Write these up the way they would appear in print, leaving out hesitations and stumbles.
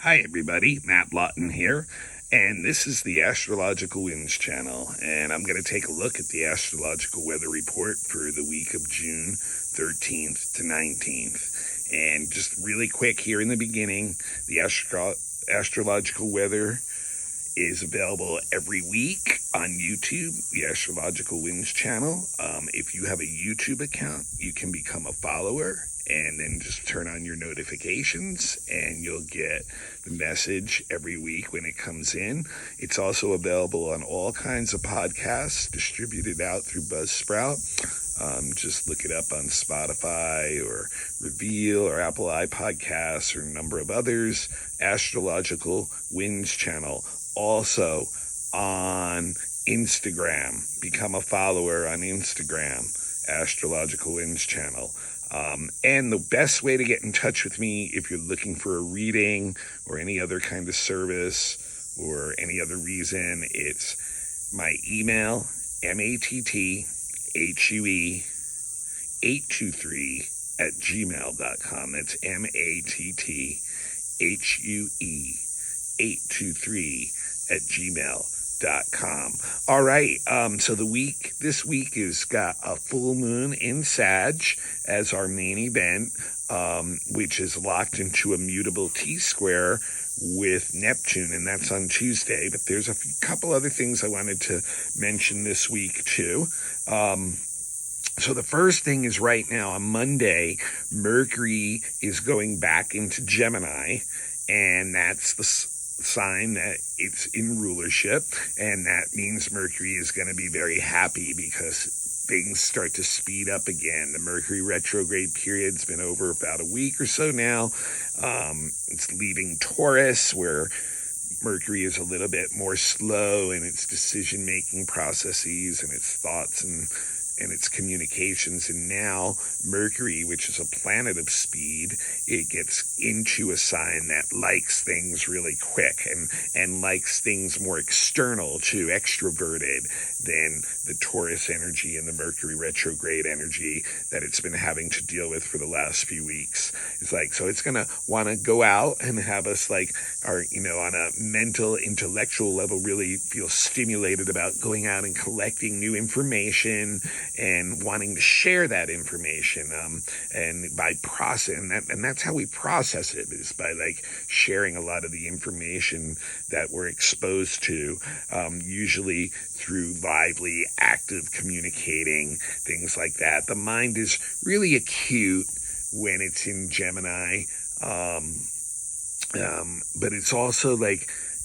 Hi everybody, Matt Lawton here, and this is the Astrological Winds channel, and I'm going to take a look at the astrological weather report for the week of June 13th to 19th. And just really quick here in the beginning, the astrological weather is available every week on YouTube, the Astrological Winds channel. If you have a YouTube account, you can become a follower and then just turn on your notifications and you'll get the message every week when it comes in. It's also available on all kinds of podcasts distributed out through Buzzsprout. Just look it up on Spotify or Reveal or Apple iPodcasts or a number of others. Astrological Winds channel. Also on Instagram. Become a follower on Instagram. Astrological Winds channel. And the best way to get in touch with me if you're looking for a reading or any other kind of service or any other reason, it's my email, matthuE823@gmail.com. That's matthuE823@gmail.com. All right, so this week has got a full moon in Sag as our main event, which is locked into a mutable T-square with Neptune, and that's on Tuesday. But there's a couple other things I wanted to mention this week too. So the first thing is right now on Monday, Mercury is going back into Gemini, and that's the sign that it's in rulership, and that means Mercury is going to be very happy because things start to speed up again. The Mercury retrograde period's been over about a week or so now. It's leaving Taurus, where Mercury is a little bit more slow in its decision-making processes and its thoughts and its communications. And now Mercury, which is a planet of speed, it gets into a sign that likes things really quick and likes things more external too, extroverted than the Taurus energy and the Mercury retrograde energy that it's been having to deal with for the last few weeks. It's like, so it's going to want to go out and have us on a mental, intellectual level, really feel stimulated about going out and collecting new information and wanting to share that information, and by processing that, and that's how we process it, is by sharing a lot of the information that we're exposed to, usually through lively, active communicating, things like that. The mind is really acute when it's in Gemini, but it's also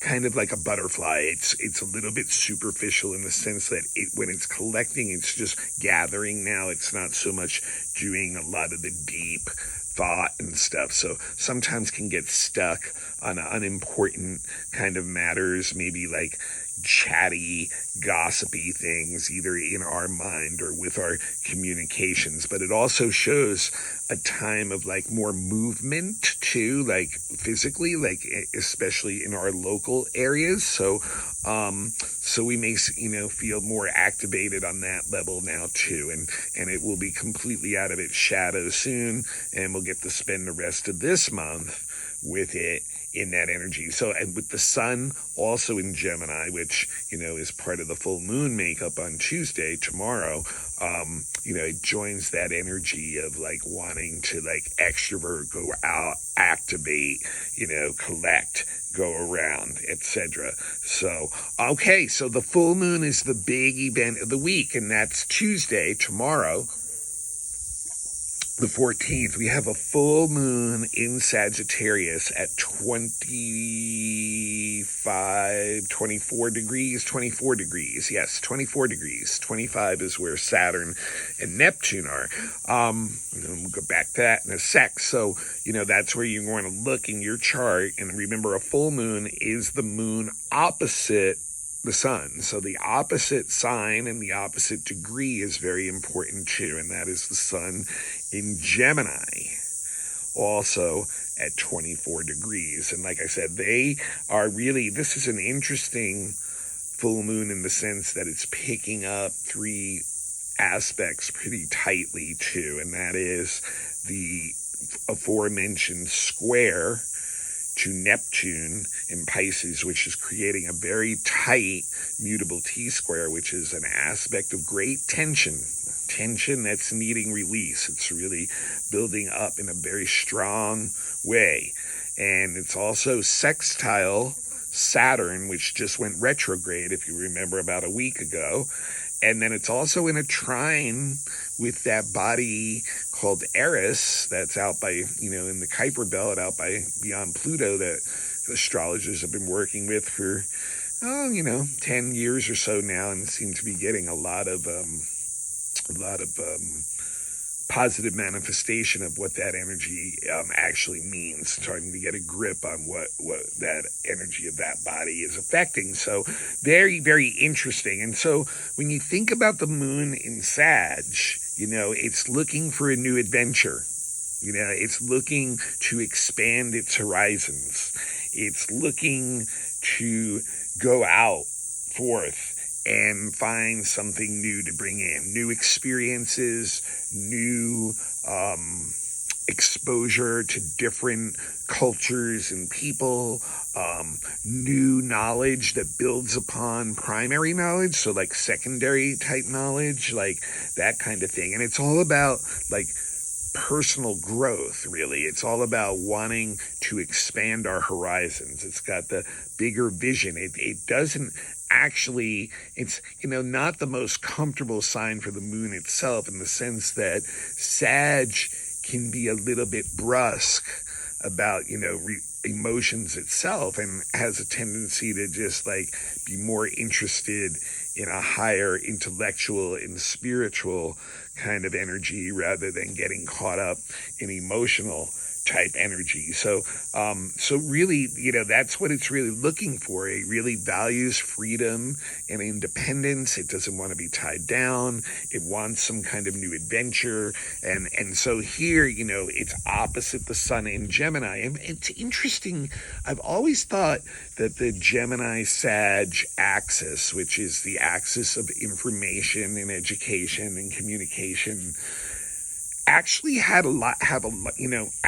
kind of like a butterfly. It's a little bit superficial in the sense that when it's collecting, it's just gathering now. It's not so much doing a lot of the deep thought and stuff. So sometimes can get stuck on unimportant kind of matters, maybe chatty, gossipy things, either in our mind or with our communications. But it also shows a time of more movement too, physically, especially in our local areas. So we may, feel more activated on that level now too. And it will be completely out of its shadow soon, and we'll get to spend the rest of this month with it in that energy. So, and with the sun also in Gemini, which, is part of the full moon makeup on Tuesday, tomorrow, it joins that energy of wanting to extrovert, go out, activate, collect, go around, etc. So, okay, so the full moon is the big event of the week, and that's Tuesday, tomorrow, the 14th. We have a full moon in Sagittarius at 24 degrees. Yes, 24 degrees. 25 is where Saturn and Neptune are. We'll go back to that in a sec. So, that's where you want to look in your chart. And remember, a full moon is the moon opposite the sun. So the opposite sign and the opposite degree is very important too, and that is the sun in Gemini, also at 24 degrees. And like I said, they are really, this is an interesting full moon in the sense that it's picking up three aspects pretty tightly too, and that is the aforementioned square to Neptune in Pisces, which is creating a very tight mutable T-square, which is an aspect of great tension that's needing release. It's really building up in a very strong way. And it's also sextile Saturn, which just went retrograde, if you remember, about a week ago. And then it's also in a trine with that body called Eris that's out by, in the Kuiper Belt, out by beyond Pluto, that astrologers have been working with for, 10 years or so now, and seem to be getting a lot of positive manifestation of what that energy actually means, starting to get a grip on what that energy of that body is affecting. So very, very interesting. And so when you think about the moon in Sag, it's looking for a new adventure. It's looking to expand its horizons. It's looking to go out forth and find something new to bring in, new experiences, new exposure to different cultures and people, new knowledge that builds upon primary knowledge, so like secondary type knowledge, like that kind of thing. And it's all about like personal growth, really. It's all about wanting to expand our horizons. It's got the bigger vision. It doesn't actually, it's, not the most comfortable sign for the moon itself, in the sense that Sag can be a little bit brusque about, emotions itself, and has a tendency to just like be more interested in a higher intellectual and spiritual kind of energy rather than getting caught up in emotional type energy. So really, that's what it's really looking for. It really values freedom and independence. It doesn't want to be tied down. It wants some kind of new adventure. And so here, it's opposite the sun in Gemini. And it's interesting. I've always thought that the Gemini-Sag axis, which is the axis of information and education and communication, actually have a lot,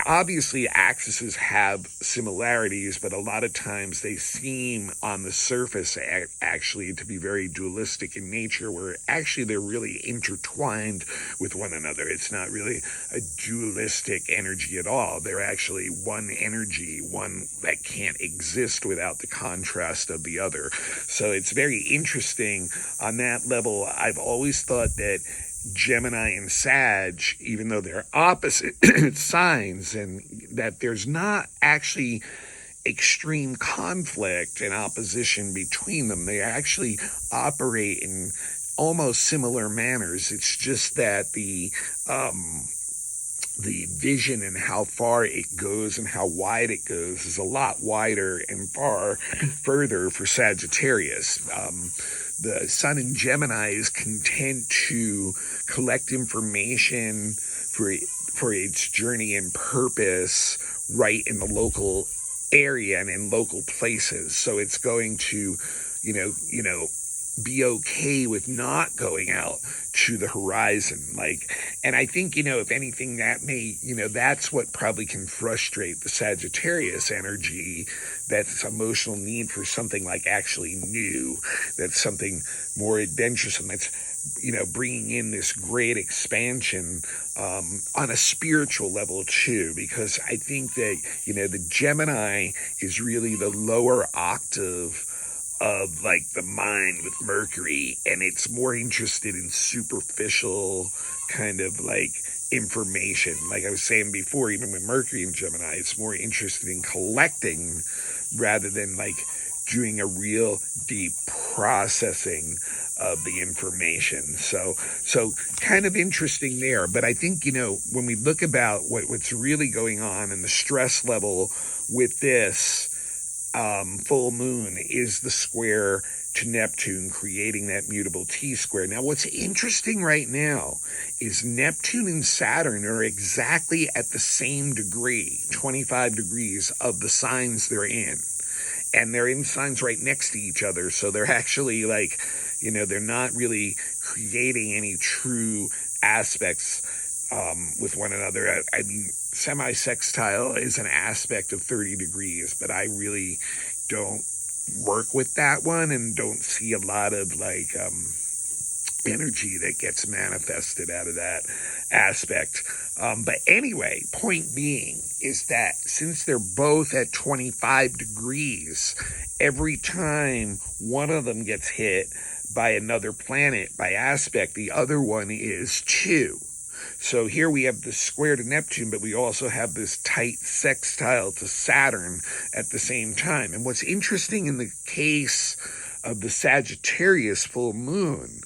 obviously axes have similarities, but a lot of times they seem on the surface actually to be very dualistic in nature, where actually they're really intertwined with one another. It's not really a dualistic energy at all. They're actually one energy, one that can't exist without the contrast of the other. So it's very interesting on that level. I've always thought that Gemini and Sag, even though they're opposite signs, and that there's not actually extreme conflict and opposition between them. They actually operate in almost similar manners. It's just that the vision and how far it goes and how wide it goes is a lot wider and far further for Sagittarius. The sun in Gemini is content to collect information for its journey and purpose right in the local area and in local places. So it's going to, be okay with not going out to the horizon. And I think, if anything, that may, that's what probably can frustrate the Sagittarius energy, that's emotional need for something like actually new, that's something more adventuresome, that's, bringing in this great expansion on a spiritual level too, because I think that, the Gemini is really the lower octave of like the mind with Mercury, and it's more interested in superficial kind of like information. Like I was saying before, even with Mercury in Gemini, it's more interested in collecting rather than like doing a real deep processing of the information. So kind of interesting there. But I think, when we look about what's really going on and the stress level with this full moon is the square to Neptune, creating that mutable T-square. Now, what's interesting right now is Neptune and Saturn are exactly at the same degree, 25 degrees of the signs they're in. And they're in signs right next to each other. So they're actually like, they're not really creating any true aspects with one another. I mean, semi-sextile is an aspect of 30 degrees, but I really don't work with that one and don't see a lot of like energy that gets manifested out of that aspect. But anyway, point being is that since they're both at 25 degrees, every time one of them gets hit by another planet by aspect, the other one is 2. So here we have the square to Neptune, but we also have this tight sextile to Saturn at the same time. And what's interesting in the case of the Sagittarius full moon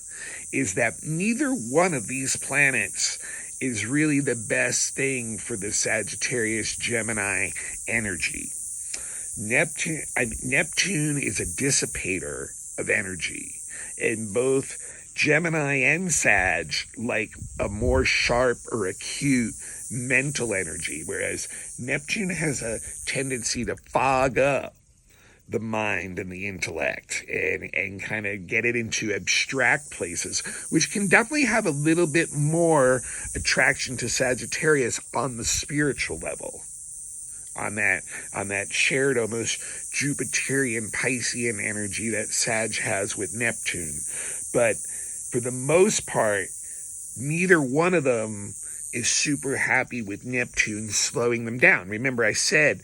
is that neither one of these planets is really the best thing for the Sagittarius Gemini energy. Neptune is a dissipator of energy, and both Gemini and Sag like a more sharp or acute mental energy, whereas Neptune has a tendency to fog up the mind and the intellect and kind of get it into abstract places, which can definitely have a little bit more attraction to Sagittarius on the spiritual level, on that shared almost Jupiterian Piscean energy that Sag has with Neptune. But for the most part, neither one of them is super happy with Neptune slowing them down. Remember, I said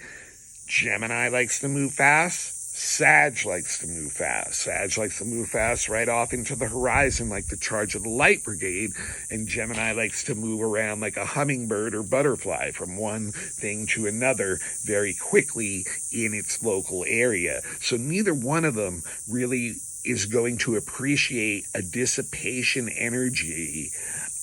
Gemini likes to move fast. Sag likes to move fast. Sag likes to move fast right off into the horizon like the charge of the light brigade. And Gemini likes to move around like a hummingbird or butterfly from one thing to another very quickly in its local area. So neither one of them really is going to appreciate a dissipation energy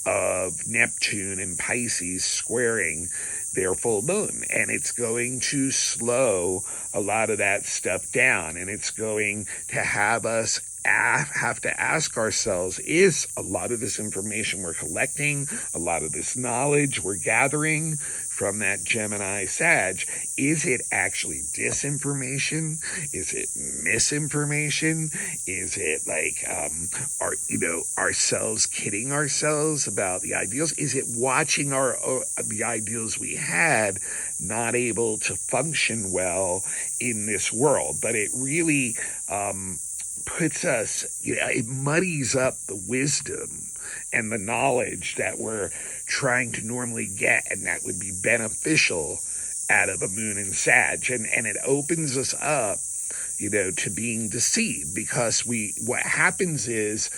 of Neptune and Pisces squaring their full moon, and it's going to slow a lot of that stuff down, and it's going to have us have to ask ourselves, is a lot of this information we're collecting, a lot of this knowledge we're gathering from that Gemini Sag, is it actually disinformation? Is it misinformation? Is it like ourselves kidding ourselves about the ideals? Is it watching the ideals we had not able to function well in this world? But it really puts us, it muddies up the wisdom and the knowledge that we're trying to normally get, and that would be beneficial out of a moon in Sag, and it opens us up, to being deceived, because what happens is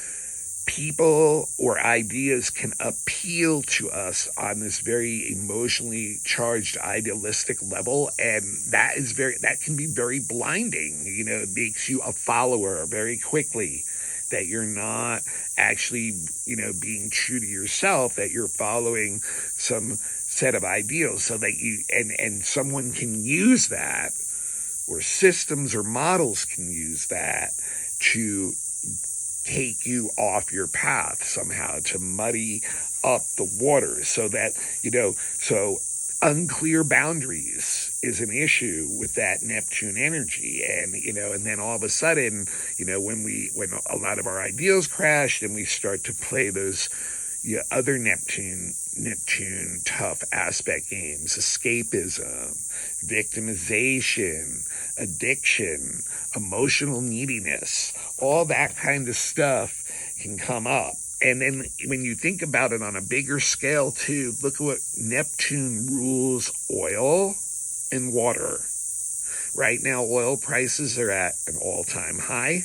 people or ideas can appeal to us on this very emotionally charged idealistic level, and that can be very blinding. It makes you a follower very quickly, that you're not actually being true to yourself, that you're following some set of ideals, so that you and someone can use that, or systems or models can use that to take you off your path somehow, to muddy up the waters, so that so unclear boundaries is an issue with that Neptune energy. And and then all of a sudden, when a lot of our ideals crash, then we start to play those other Neptune tough aspect games: escapism, victimization, addiction, emotional neediness. All that kind of stuff can come up. And then when you think about it on a bigger scale too, look at what Neptune rules: oil and water. Right now, oil prices are at an all-time high.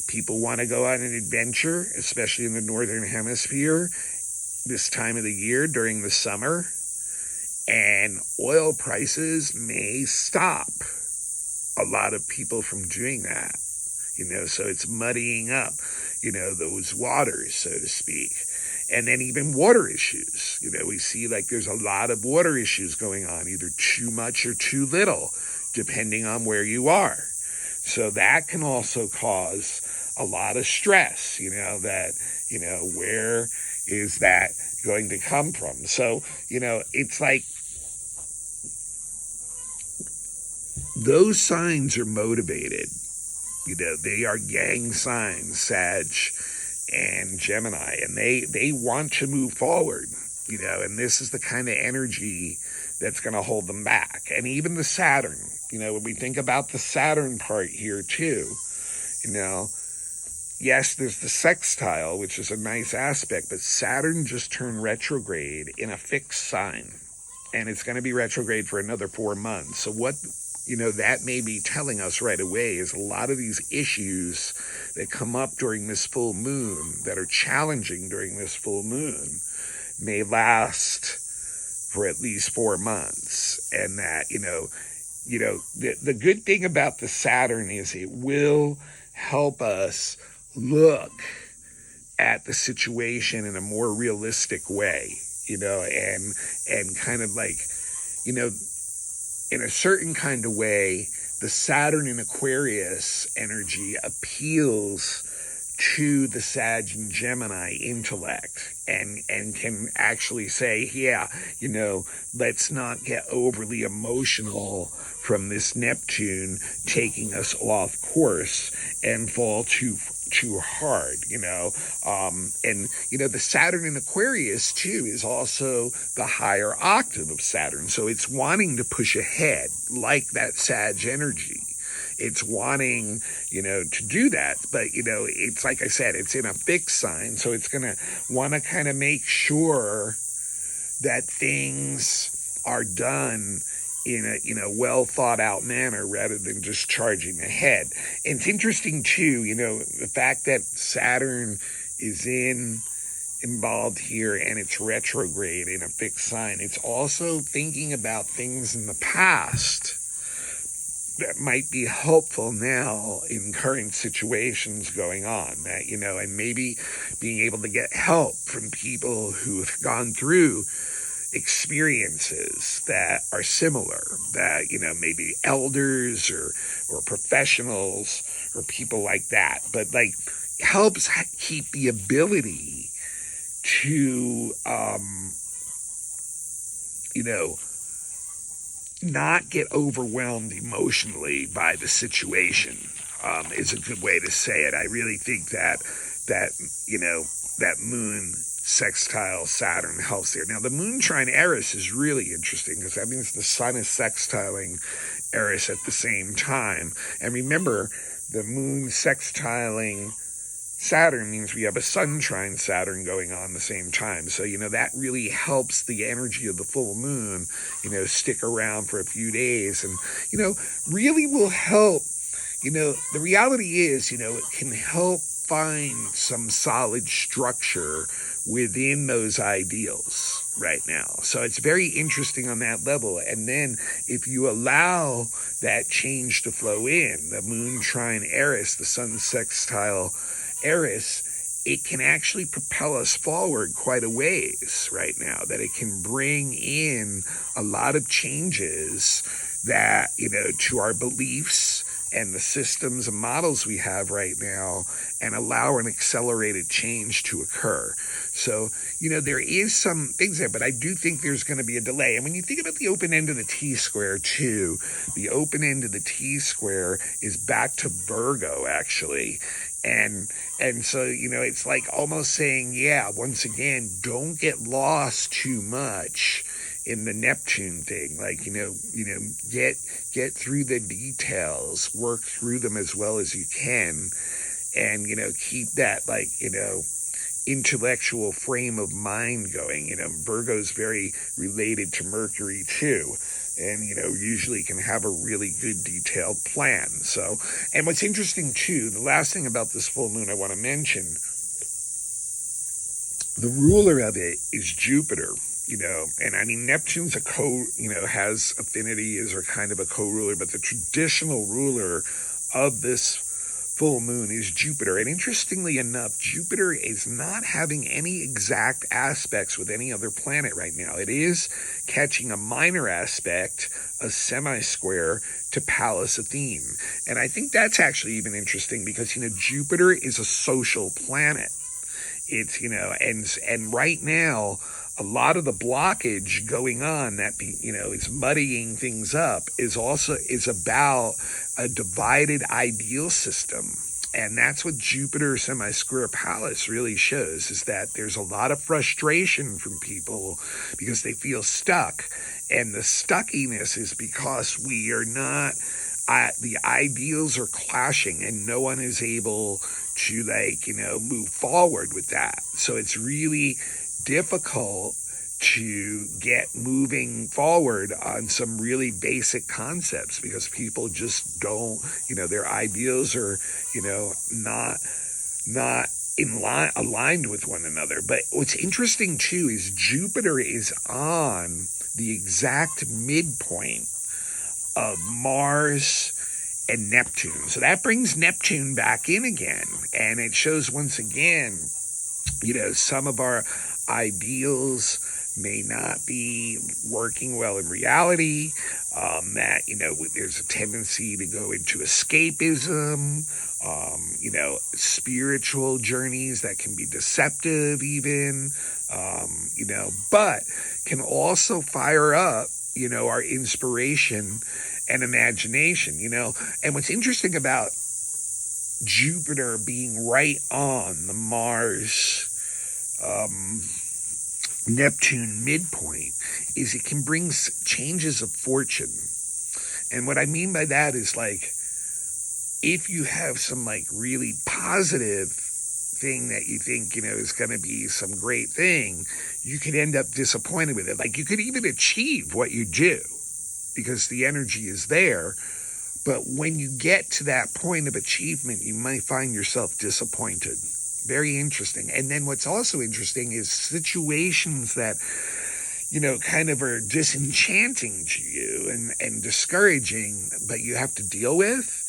People want to go on an adventure, especially in the Northern Hemisphere, this time of the year during the summer. And oil prices may stop a lot of people from doing that. So it's muddying up, those waters, so to speak. And then even water issues. We see like there's a lot of water issues going on, either too much or too little, depending on where you are. So that can also cause a lot of stress, where is that going to come from? So, it's like those signs are motivated. They are gang signs, Sag and Gemini, and they want to move forward, and this is the kind of energy that's going to hold them back. And even the Saturn, when we think about the Saturn part here too, yes, there's the sextile, which is a nice aspect, but Saturn just turned retrograde in a fixed sign, and it's going to be retrograde for another 4 months. So what, that may be telling us right away is a lot of these issues that come up during this full moon, that are challenging during this full moon, may last for at least 4 months. And that, the good thing about the Saturn is it will help us look at the situation in a more realistic way, and kind of like, in a certain kind of way, the Saturn in Aquarius energy appeals to the Sag and Gemini intellect, and can actually say, let's not get overly emotional from this Neptune taking us off course and fall too hard, and the Saturn in Aquarius too is also the higher octave of Saturn, so it's wanting to push ahead like that Sag energy. It's wanting, to do that, but, it's like I said, it's in a fixed sign, so it's going to want to kind of make sure that things are done in a well thought out manner rather than just charging ahead. And it's interesting too, the fact that Saturn is involved here and it's retrograde in a fixed sign. It's also thinking about things in the past that might be helpful now in current situations going on, that, and maybe being able to get help from people who have gone through experiences that are similar, that, maybe elders or professionals or people like that, but like helps keep the ability to, not get overwhelmed emotionally by the situation, is a good way to say it. I really think that moon sextile Saturn helps there. Now, the moon trine Eris is really interesting because that means the sun is sextiling Eris at the same time. And remember, the moon sextiling Saturn means we have a sun trine Saturn going on the same time. So, that really helps the energy of the full moon, stick around for a few days and, really will help. The reality is, it can help find some solid structure within those ideals right now. So it's very interesting on that level. And then if you allow that change to flow in, the moon trine Eris, the sun sextile Eris, it can actually propel us forward quite a ways right now, that it can bring in a lot of changes that, to our beliefs and the systems and models we have right now, and allow an accelerated change to occur. So, there is some things there, but I do think there's going to be a delay. And when you think about the open end of the T-square too, the open end of the T-square is back to Virgo, actually. And so, it's like almost saying, once again, don't get lost too much in the Neptune thing. Like, get through the details, work through them as well as you can, and, keep that, like, intellectual frame of mind going. Virgo's very related to Mercury too, and, usually can have a really good detailed plan. So, and what's interesting too, the last thing about this full moon I want to mention, the ruler of it is Jupiter. And I mean, Neptune's has affinity, is a kind of a co-ruler, but the traditional ruler of this full moon is Jupiter. And interestingly enough, Jupiter is not having any exact aspects with any other planet right now. It is catching a minor aspect, a semi-square, to Pallas Athene. And I think that's actually even interesting because, Jupiter is a social planet. It's, and right now, a lot of the blockage going on that, is muddying things up is about a divided ideal system. And that's what Jupiter semi-square Pallas really shows, is that there's a lot of frustration from people because they feel stuck. And the stuckiness is because we are not, the ideals are clashing and no one is able to move forward with that. So it's really difficult to get moving forward on some really basic concepts because people just don't, their ideals are, not aligned with one another. But what's interesting too is Jupiter is on the exact midpoint of Mars and Neptune. So that brings Neptune back in again. And it shows once again, some of our ideals may not be working well in reality, that, there's a tendency to go into escapism, spiritual journeys that can be deceptive even, but can also fire up, our inspiration and imagination, And what's interesting about Jupiter being right on the Mars, Neptune midpoint is it can bring changes of fortune. And what I mean by that is if you have some really positive thing that you think, is going to be some great thing, you could end up disappointed with it. You could even achieve what you do because the energy is there. But when you get to that point of achievement, you might find yourself disappointed. Very interesting. And then what's also interesting is situations that, kind of are disenchanting to you and discouraging, but you have to deal with.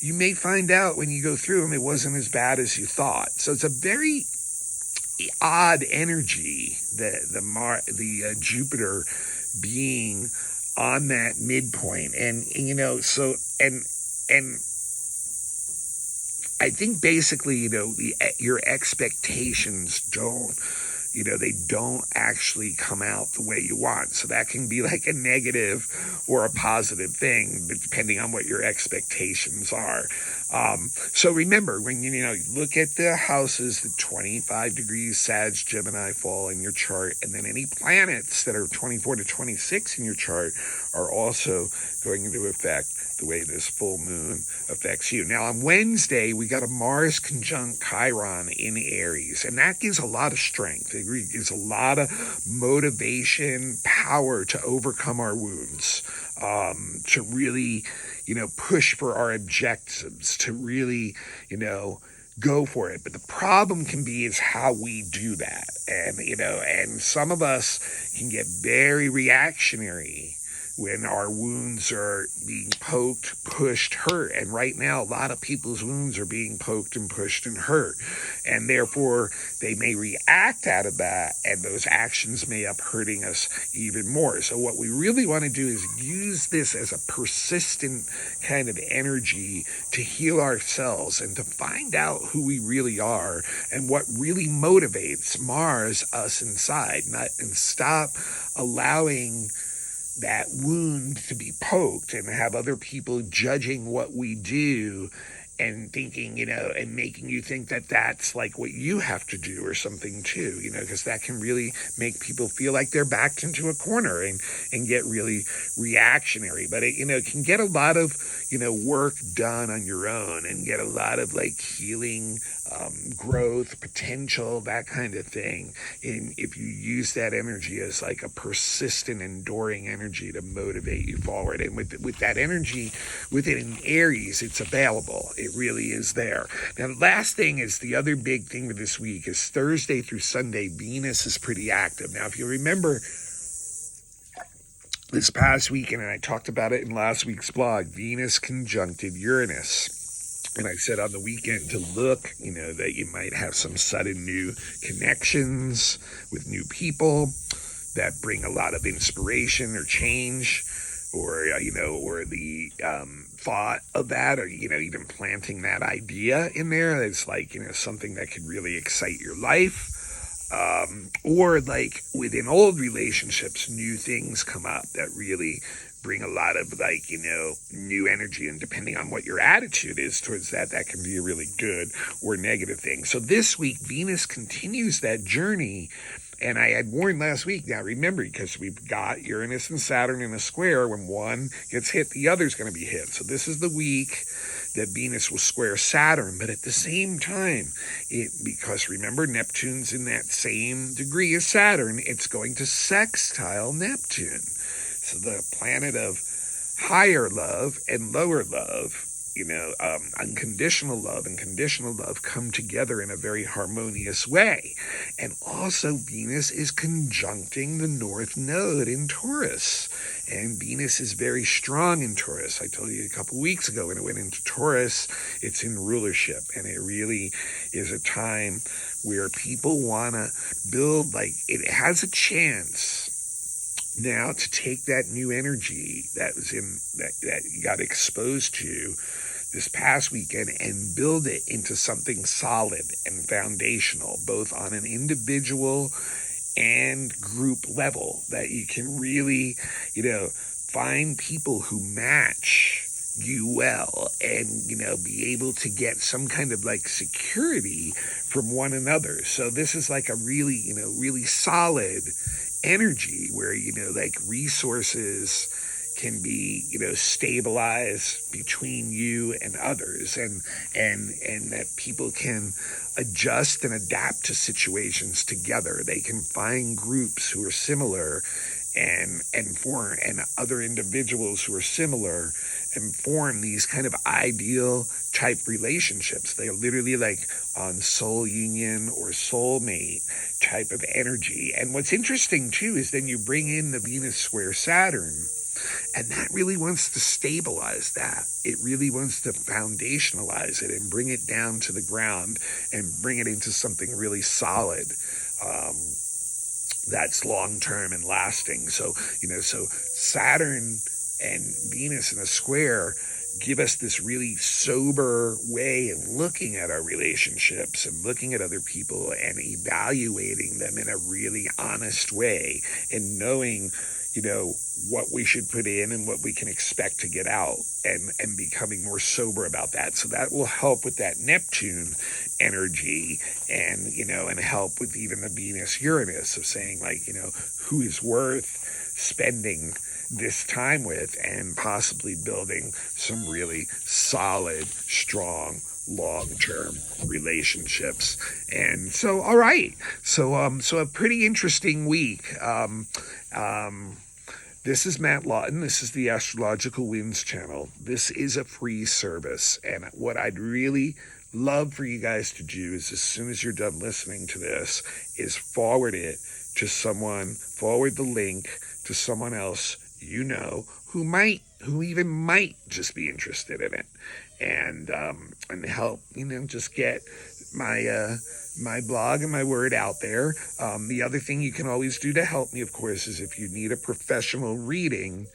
You may find out when you go through them, it wasn't as bad as you thought. So it's a very odd energy, the Jupiter being on that midpoint. And I think basically, your expectations don't, they don't actually come out the way you want. So that can be a negative or a positive thing, depending on what your expectations are. So remember, when you look at the houses, the 25 degrees Sag, Gemini fall in your chart, and then any planets that are 24 to 26 in your chart are also going to affect the way this full moon affects you. Now on Wednesday, we got a Mars conjunct Chiron in Aries, and that gives a lot of strength. It gives a lot of motivation, power to overcome our wounds, to really, push for our objectives, to really, go for it. But the problem can be is how we do that. And some of us can get very reactionary when our wounds are being poked, pushed, hurt. And right now, a lot of people's wounds are being poked and pushed and hurt. And therefore, they may react out of that, and those actions may up hurting us even more. So what we really want to do is use this as a persistent kind of energy to heal ourselves and to find out who we really are and what really motivates Mars us inside, and stop allowing that wound to be poked and have other people judging what we do and thinking, and making you think that that's what you have to do or something too, because that can really make people feel like they're backed into a corner and get really reactionary. But it can get a lot of, work done on your own and get a lot of healing, growth, potential, that kind of thing. And if you use that energy as a persistent, enduring energy to motivate you forward. And with that energy, with it in Aries, it's available. It really is there. Now, the last thing is the other big thing for this week is Thursday through Sunday, Venus is pretty active. Now, if you remember this past weekend, and I talked about it in last week's blog, Venus conjuncted Uranus. And I said on the weekend to look, that you might have some sudden new connections with new people that bring a lot of inspiration or change, or, or the thought of that, or, even planting that idea in there. It's something that could really excite your life. Or within old relationships, new things come up that really bring a lot of new energy, and depending on what your attitude is towards that can be a really good or negative thing. So this week, Venus continues that journey And I had warned last week, now remember, because we've got Uranus and Saturn in a square, when one gets hit, the other's going to be hit. So this is the week that Venus will square Saturn, but at the same time, because remember, Neptune's in that same degree as Saturn, it's going to sextile Neptune. So the planet of higher love and lower love, unconditional love and conditional love come together in a very harmonious way. And also Venus is conjuncting the North Node in Taurus. And Venus is very strong in Taurus. I told you a couple weeks ago when it went into Taurus, it's in rulership. And it really is a time where people want to build, it has a chance now to take that new energy that was that you got exposed to this past weekend and build it into something solid and foundational, both on an individual and group level, that you can really, find people who match you well and, be able to get some kind of security from one another. So this is a really, really solid energy where, resources can be, stabilized between you and others, and that people can adjust and adapt to situations together. They can find groups who are similar and other individuals who are similar and form these kind of ideal type relationships. They're literally on soul union or soulmate type of energy. And what's interesting too is then you bring in the Venus square Saturn, and that really wants to stabilize that. It really wants to foundationalize it and bring it down to the ground and bring it into something really solid. That's long-term and lasting. So Saturn and Venus in a square give us this really sober way of looking at our relationships and looking at other people and evaluating them in a really honest way and knowing, what we should put in and what we can expect to get out, and becoming more sober about that. So that will help with that Neptune energy and, and help with even the Venus Uranus of saying who is worth spending this time with and possibly building some really solid, strong, long-term relationships. And so, all right. So a pretty interesting week. This is Matt Lawton. This is the Astrological Winds channel. This is a free service. And what I'd really love for you guys to do is, as soon as you're done listening to this, is forward it to someone, forward the link to someone else who even might just be interested in it, and help, just get my blog and my word out there. The other thing you can always do to help me, of course, is if you need a professional reading.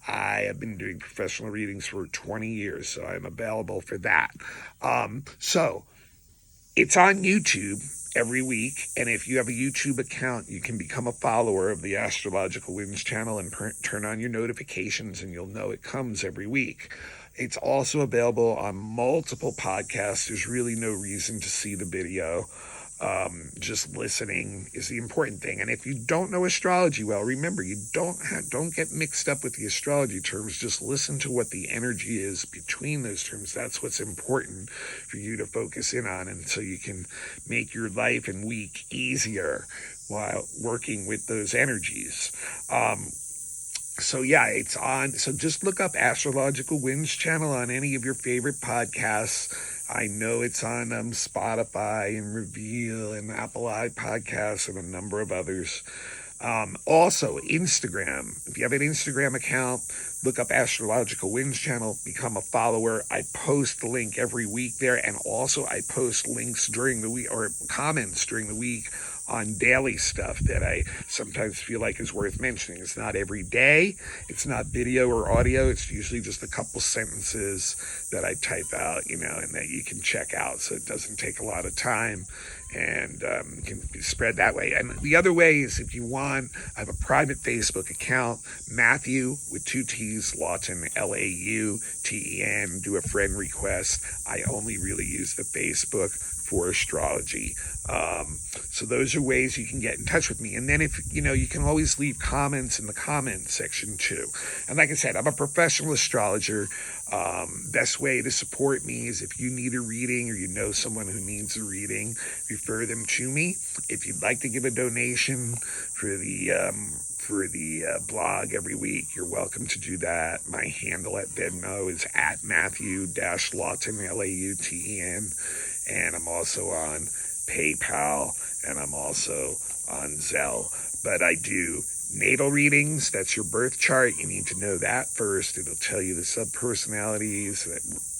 I have been doing professional readings for 20 years, so I'm available for that. So it's on YouTube every week, and if you have a YouTube account, you can become a follower of the Astrological Winds channel and turn on your notifications, and you'll know it comes every week. It's also available on multiple podcasts. There's really no reason to see the video. Just listening is the important thing. And if you don't know astrology well, remember, you don't get mixed up with the astrology terms. Just listen to what the energy is between those terms. That's what's important for you to focus in on, and so you can make your life and week easier while working with those energies. So yeah, it's on. So just look up Astrological Winds channel on any of your favorite podcasts. I know it's on Spotify and Reveal and Apple iPodcasts and a number of others. Also, Instagram. If you have an Instagram account, look up Astrological Winds channel, become a follower. I post the link every week there, and also I post links during the week, or comments during the week, on daily stuff that I sometimes feel like is worth mentioning. It's not every day. It's not video or audio. It's usually just a couple sentences that I type out, and that you can check out. So it doesn't take a lot of time and can be spread that way. And the other way is, if you want, I have a private Facebook account, Matthew with 2 T's, Lawton, Lauten. Do a friend request. I only really use the Facebook for astrology. So those are ways you can get in touch with me. And then if, you can always leave comments in the comment section too. And like I said, I'm a professional astrologer. Best way to support me is if you need a reading or you know someone who needs a reading, refer them to me. If you'd like to give a donation for the blog every week, you're welcome to do that. My handle at Venmo is at Matthew-Lauten, Lauten. And I'm also on PayPal, and I'm also on Zelle. But I do natal readings. That's your birth chart. You need to know that first. It'll tell you the subpersonalities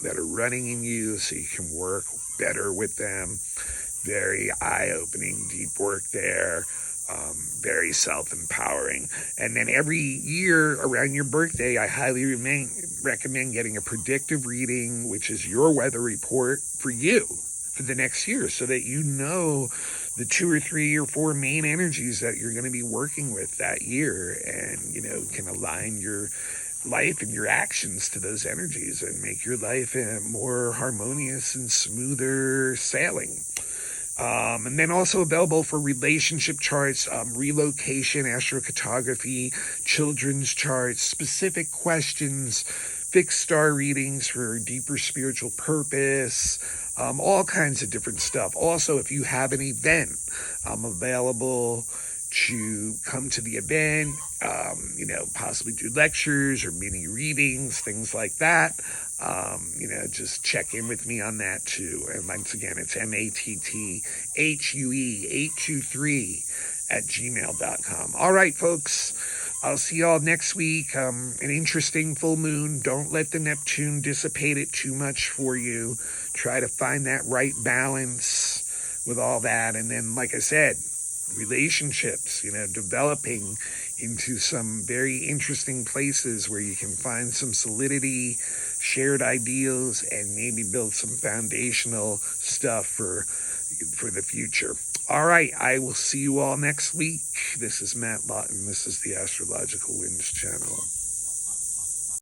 that are running in you, so you can work better with them. Very eye-opening, deep work there. Very self-empowering. And then every year around your birthday, I highly recommend getting a predictive reading, which is your weather report for you for the next year, so that you know the 2 or 3 or 4 main energies that you're going to be working with that year, and can align your life and your actions to those energies and make your life more harmonious and smoother sailing. And then also available for relationship charts, relocation, astrocartography, children's charts, specific questions, fixed star readings for deeper spiritual purpose, all kinds of different stuff. Also, if you have an event, I'm available to come to the event, possibly do lectures or mini readings, things like that. Just check in with me on that too. And once again, it's matthue823@gmail.com. All right, folks. I'll see y'all next week. An interesting full moon. Don't let the Neptune dissipate it too much for you. Try to find that right balance with all that. And then, like I said, relationships, developing into some very interesting places where you can find some solidity, shared ideals, and maybe build some foundational stuff for the future. All right, I will see you all next week. This is Matt Lawton. This is the Astrological Winds channel.